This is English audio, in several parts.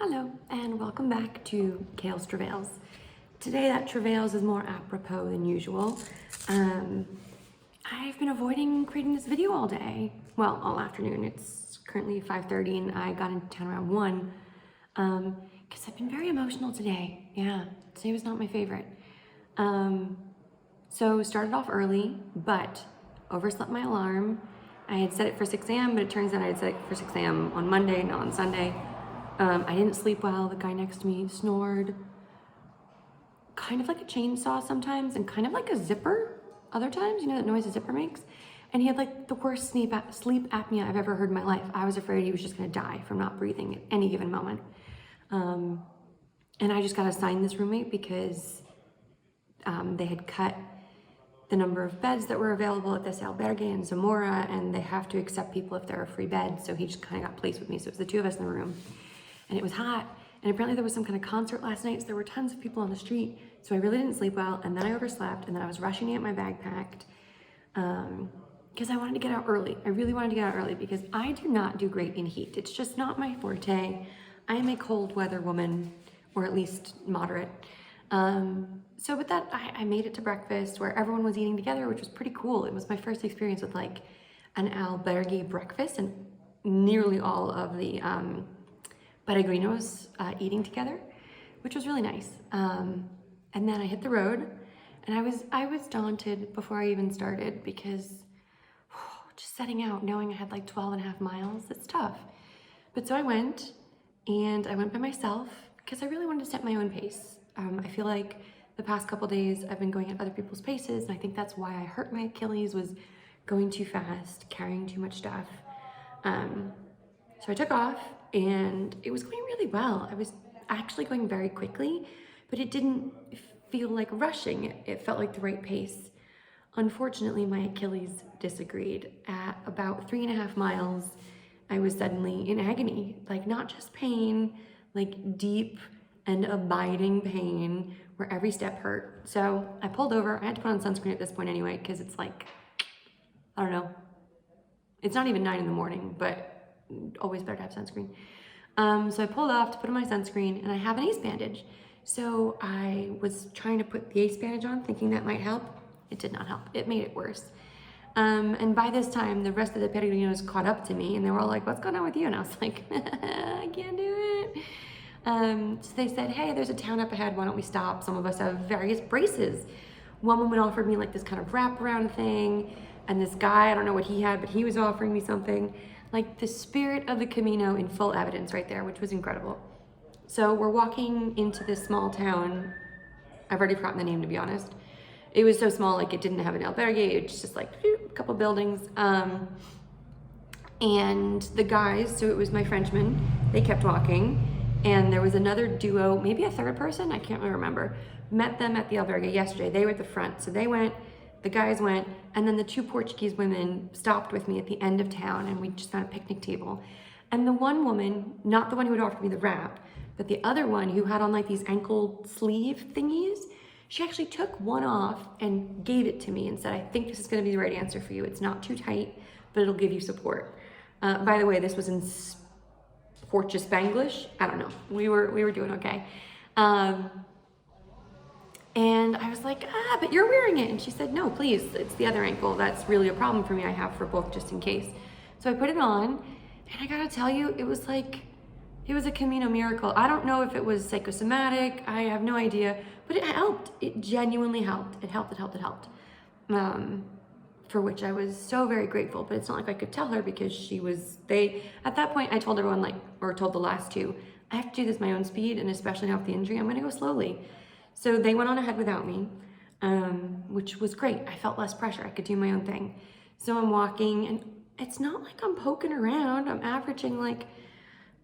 Hello and welcome back to Kale's Travails. Today that Travails is more apropos than usual. I've been avoiding creating this video all day. Well, all afternoon. It's currently 5:30 and I got into town around 1 because I've been very emotional today. Yeah, today was not my favorite. So started off early, but overslept my alarm. I had set it for 6 a.m., but it turns out I had set it for 6 a.m. on Monday, not on Sunday. I didn't sleep well. The guy next to me snored kind of like a chainsaw sometimes and kind of like a zipper other times. You know that noise a zipper makes? And he had like the worst sleep apnea I've ever heard in my life. I was afraid he was just gonna die from not breathing at any given moment. And I just got assigned this roommate because they had cut the number of beds that were available at this albergue in Zamora, and they have to accept people if they're a free bed. So he just kind of got placed with me. So it was the two of us in the room. And it was hot, and apparently there was some kind of concert last night, so there were tons of people on the street, so I really didn't sleep well, and then I overslept, and then I was rushing to get my bag packed, because I wanted to get out early. I really wanted to get out early, because I do not do great in heat. It's just not my forte. I am a cold weather woman, or at least moderate. So with that, I made it to breakfast, where everyone was eating together, which was pretty cool. It was my first experience with like an albergue breakfast, and nearly all of the peregrinos eating together, which was really nice. And then I hit the road, and I was daunted before I even started because just setting out, knowing I had like 12 and a half miles, it's tough. But so I went by myself because I really wanted to set my own pace. I feel like the past couple days I've been going at other people's paces, and I think that's why I hurt my Achilles, was going too fast, carrying too much stuff. So I took off, and it was going really well. I was actually going very quickly, but it didn't feel like rushing. It felt like the right pace. Unfortunately, my Achilles disagreed. At about 3.5 miles, I was suddenly in agony, like not just pain, like deep and abiding pain where every step hurt. So I pulled over. I had to put on sunscreen at this point anyway, because it's like, I don't know. It's not even 9 in the morning, but always better to have sunscreen. So I pulled off to put on my sunscreen, and I have an ace bandage. So I was trying to put the ace bandage on, thinking that might help. It did not help. It made it worse. And by this time, the rest of the peregrinos caught up to me, and they were all like, "What's going on with you?" And I was like, "I can't do it." So they said, "Hey, there's a town up ahead. Why don't we stop? Some of us have various braces." One woman offered me like this kind of wraparound thing, and this guy, I don't know what he had, but he was offering me something. Like the spirit of the Camino in full evidence right there, which was incredible. So we're walking into this small town. I've already forgotten the name, to be honest. It was so small, like it didn't have an albergue. It was just like a couple buildings. And the guys, so it was my Frenchmen, they kept walking. And there was another duo, maybe a third person, I can't really remember. Met them at the albergue yesterday. They were at the front. So they went, the guys went, and then the 2 Portuguese women stopped with me at the end of town, and we just found a picnic table. And the one woman, not the one who had offered me the wrap, but the other one who had on like these ankle sleeve thingies, she actually took one off and gave it to me and said, "I think this is gonna be the right answer for you. It's not too tight, but it'll give you support." By the way, this was in Portuguese Spanglish. I don't know. We were doing okay. And I was like, "But you're wearing it." And she said, "No, please, it's the other ankle. That's really a problem for me. I have for both just in case." So I put it on, and I gotta tell you, it was a Camino miracle. I don't know if it was psychosomatic. I have no idea, but it helped. It genuinely helped. It helped. For which I was so very grateful, but it's not like I could tell her because at that point I told everyone, told the last two, I have to do this my own speed, and especially now with the injury, I'm gonna go slowly. So they went on ahead without me, which was great. I felt less pressure. I could do my own thing. So I'm walking, and it's not like I'm poking around. I'm averaging like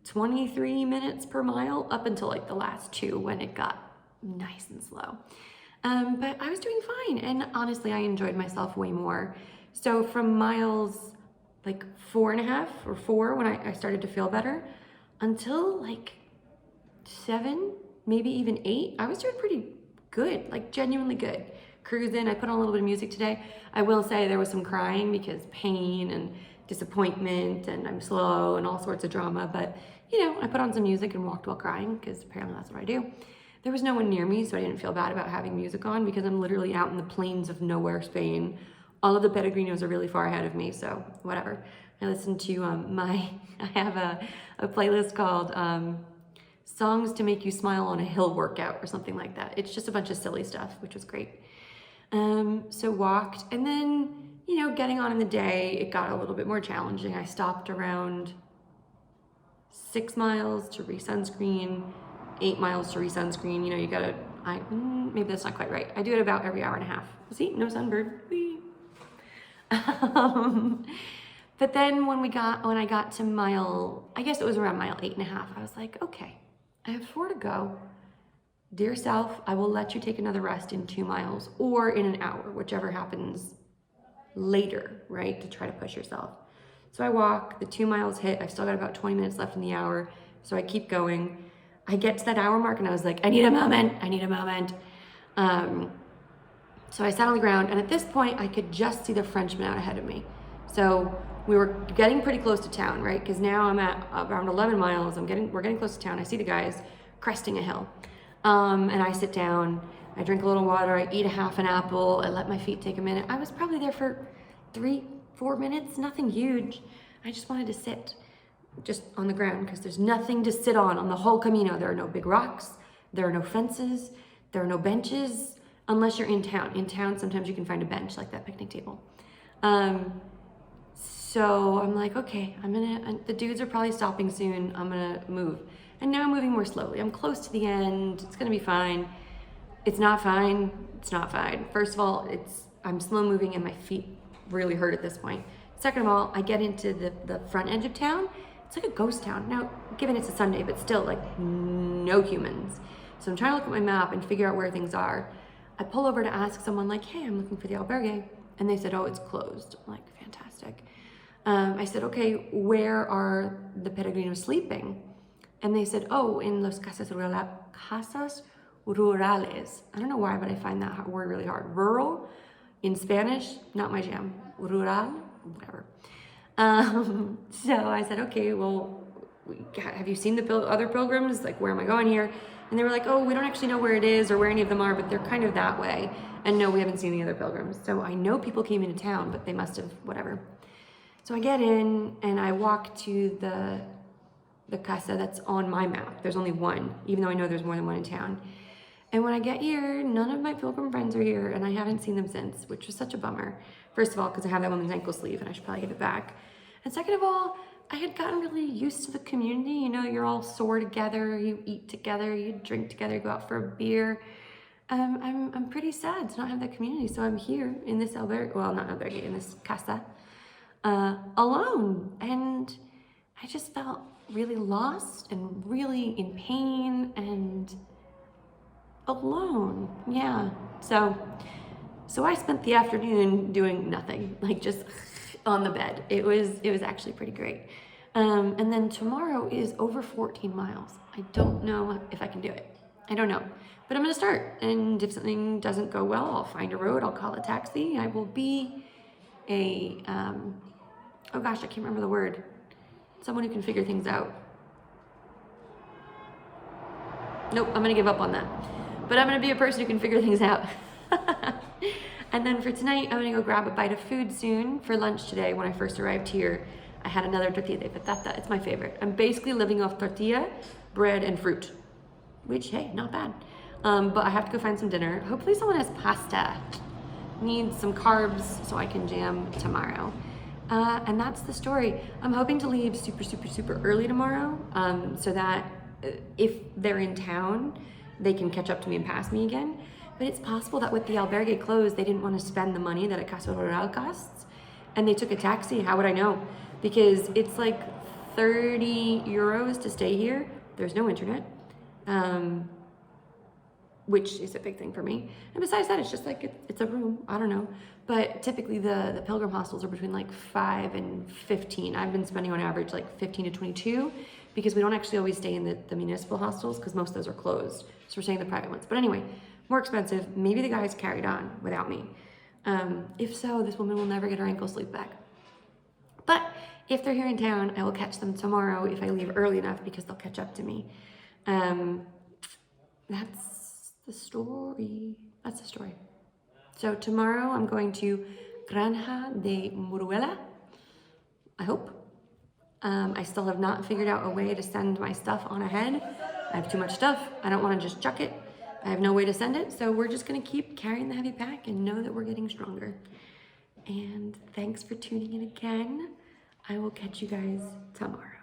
23 minutes per mile up until like the last 2 when it got nice and slow. But I was doing fine, and honestly, I enjoyed myself way more. So from miles like 4.5 or 4 when I started to feel better, until like 7, maybe even 8, I was doing pretty good, like genuinely good. Cruising, I put on a little bit of music today. I will say there was some crying because pain and disappointment and I'm slow and all sorts of drama. But, you know, I put on some music and walked while crying because apparently that's what I do. There was no one near me, so I didn't feel bad about having music on because I'm literally out in the plains of nowhere, Spain. All of the Pellegrinos are really far ahead of me, so whatever. I listened to I have a playlist called Songs to Make You Smile on a Hill Workout or something like that. It's just a bunch of silly stuff, which was great. So walked, and then, you know, getting on in the day, it got a little bit more challenging. I stopped around 6 miles to re-sunscreen, 8 miles to re-sunscreen. You know, you gotta, maybe that's not quite right. I do it about every hour and a half. See, no sunburn. But then when I got to mile, I guess it was around mile 8.5, I was like, okay, I have 4 to go. Dear self, I will let you take another rest in 2 miles or in an hour, whichever happens later, right? To try to push yourself. So I walk, the 2 miles hit, I've still got about 20 minutes left in the hour. So I keep going. I get to that hour mark and I was like, I need a moment. So I sat on the ground, and at this point I could just see the Frenchman out ahead of me. So we were getting pretty close to town, right? Because now I'm at around 11 miles. We're getting close to town. I see the guys cresting a hill. And I sit down, I drink a little water, I eat a half an apple, I let my feet take a minute. I was probably there for 3-4 minutes, nothing huge. I just wanted to sit just on the ground because there's nothing to sit on the whole Camino. There are no big rocks, there are no fences, there are no benches, unless you're in town. In town, sometimes you can find a bench like that picnic table. So I'm like, okay, the dudes are probably stopping soon. I'm gonna move. And now I'm moving more slowly. I'm close to the end. It's gonna be fine. It's not fine. It's not fine. First of all, I'm slow moving and my feet really hurt at this point. Second of all, I get into the front edge of town. It's like a ghost town. Now, given it's a Sunday, but still like no humans. So I'm trying to look at my map and figure out where things are. I pull over to ask someone like, hey, I'm looking for the albergue. And they said, oh, it's closed. I'm like, fantastic. I said, okay, where are the peregrinos sleeping? And they said, oh, in los casas rurales. I don't know why, but I find that word really hard. Rural, in Spanish, not my jam. Rural, whatever. So I said, okay, well, have you seen the other pilgrims? Like, where am I going here? And they were like, oh, we don't actually know where it is or where any of them are, but they're kind of that way. And no, we haven't seen the other pilgrims. So I know people came into town, but they must have, whatever. So I get in and I walk to the casa that's on my map. There's only one, even though I know there's more than one in town. And when I get here, none of my pilgrim friends are here, and I haven't seen them since, which was such a bummer. First of all, because I have that woman's ankle sleeve, and I should probably give it back. And second of all, I had gotten really used to the community. You know, you're all sore together, you eat together, you drink together, you go out for a beer. I'm pretty sad to not have that community, so I'm here in this albergue, well, not albergue, in this casa, alone. And I just felt really lost and really in pain and alone. Yeah. So I spent the afternoon doing nothing, like just on the bed. It was actually pretty great. And then tomorrow is over 14 miles. I don't know if I can do it. I don't know, but I'm gonna start. And if something doesn't go well, I'll find a road, I'll call a taxi. I will be oh gosh, I can't remember the word. Someone who can figure things out. Nope, I'm gonna give up on that. But I'm gonna be a person who can figure things out. And then for tonight, I'm gonna go grab a bite of food soon. For lunch today, when I first arrived here, I had another tortilla de patata. It's my favorite. I'm basically living off tortilla, bread, and fruit, which, hey, not bad. But I have to go find some dinner. Hopefully someone has pasta. Need some carbs so I can jam tomorrow. And that's the story. I'm hoping to leave super, super, super early tomorrow, so that if they're in town, they can catch up to me and pass me again. But it's possible that with the albergue closed, they didn't want to spend the money that a Casa Rural costs, and they took a taxi. How would I know? Because it's like 30 euros to stay here. There's no internet, which is a big thing for me. And besides that, it's just like, it's a room, I don't know. But typically the pilgrim hostels are between like 5 and 15. I've been spending on average like 15 to 22 because we don't actually always stay in the municipal hostels because most of those are closed. So we're staying in the private ones. But anyway, more expensive. Maybe the guys carried on without me. If so, this woman will never get her ankle sleeve back. But If they're here in town, I will catch them tomorrow if I leave early enough because they'll catch up to me. That's the story. That's the story. So tomorrow I'm going to Granja de Muruela, I hope. I still have not figured out a way to send my stuff on ahead. I have too much stuff. I don't want to just chuck it. I have no way to send it, so we're just going to keep carrying the heavy pack and know that we're getting stronger. And thanks for tuning in again. I will catch you guys tomorrow.